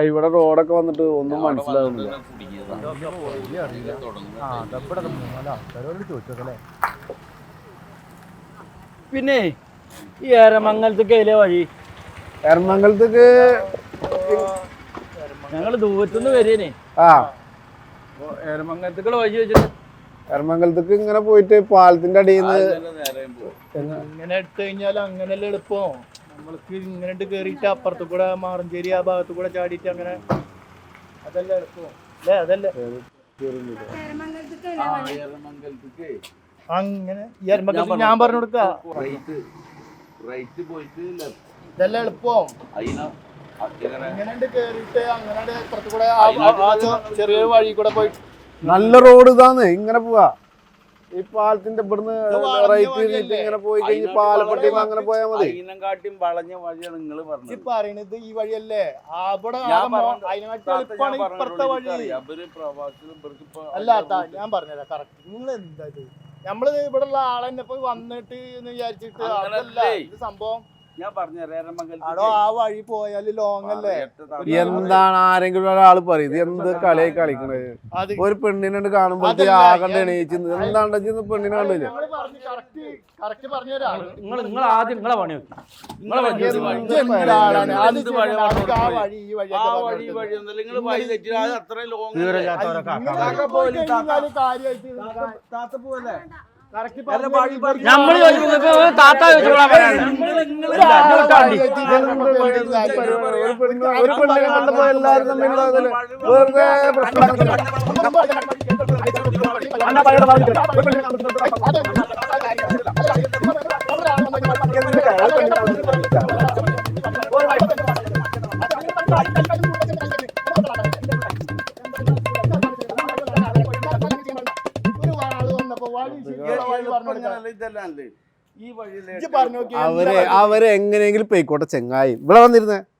ഇവിടെ റോഡൊക്കെ വന്നിട്ട് ഒന്നും മനസ്സിലാകുന്നില്ല. പിന്നെ ഈ ഏരമംഗലത്തേക്ക് അതിലെ വഴി എറണാകുളത്തേക്ക് ഞങ്ങള് ദൂരത്തുനിന്ന് വരേനെ. ഏരമംഗലത്തേക്കുള്ള വഴി വെച്ചിട്ട് എറണാകുളത്തേക്ക് ഇങ്ങനെ പോയിട്ട് പാലത്തിന്റെ അടിയിൽ നിന്ന് ഇങ്ങനെ എടുത്തു കഴിഞ്ഞാൽ അങ്ങനെയല്ലേ എളുപ്പം. നമ്മൾക്ക് ഇങ്ങനെ കേറിയിട്ട് അപ്പുറത്ത് കൂടെ മാറഞ്ചേരി ആ ഭാഗത്ത് കൂടെ ചാടിയിട്ട് അങ്ങനെ അതല്ലേ എളുപ്പം അല്ലേ? അതല്ലേ അങ്ങനെ ഈ എരമംഗലത്ത് ഞാൻ പറഞ്ഞു കൊടുക്ക ഇതല്ലേ എളുപ്പം. ഇങ്ങനെ കേറിയിട്ട് അങ്ങനെ അപ്പുറത്ത് കൂടെ ചെറിയ വഴി കൂടെ പോയിട്ട് നല്ല റോഡ് ഇതാന്ന് ഇങ്ങനെ പോവാ. ഈ പാലത്തിന്റെ ഇവിടുന്ന് റൈറ്റ് ചെയ്തിട്ട് ഇങ്ങനെ പോയി കഴിഞ്ഞ് പാലപ്പെട്ടിന്ന് അങ്ങനെ പോയാൽ മതി. കാട്ടിയും വളഞ്ഞ വഴിയാണ് നിങ്ങൾ പറഞ്ഞത്. പറയണത് ഈ വഴിയല്ലേ? അവിടെ ഇപ്പുറത്തെ വഴി അല്ലാത്ത ഞാൻ പറഞ്ഞതാ കറക്റ്റ്. നിങ്ങൾ എന്താ നമ്മള് ഇവിടെ ഉള്ള ആളെന്നെ ഇപ്പൊ വന്നിട്ട് എന്ന് വിചാരിച്ചിട്ട് അതല്ല ഇത് സംഭവം. ഞാൻ പറഞ്ഞുതരാം. അതോ ആ വഴി പോയാല് ലോങ് അല്ലേ? എന്താണ് ആരെങ്കിലും ഒരാള് പറയുന്നത്? എന്ത് കളിയായി കളിക്കണത്? ഒരു പെണ്ണിനെ കാണുമ്പോ ആകണ്ട എണീച്ച് എന്താണ്ട് പെണ്ണിനെ കണ്ടില്ല. നിങ്ങൾ ആദ്യം നിങ്ങളെ പണി നമ്മള് താത്ത ഒരു പെണ്ണിനെ കണ്ടപ്പോ എല്ലാരും തമ്മിലുള്ള വെറുതെ അവര് എങ്ങനെയെങ്കിലും പോയിക്കോട്ടെ ചെങ്ങായി. ഇവിടെ വന്നിരുന്നേ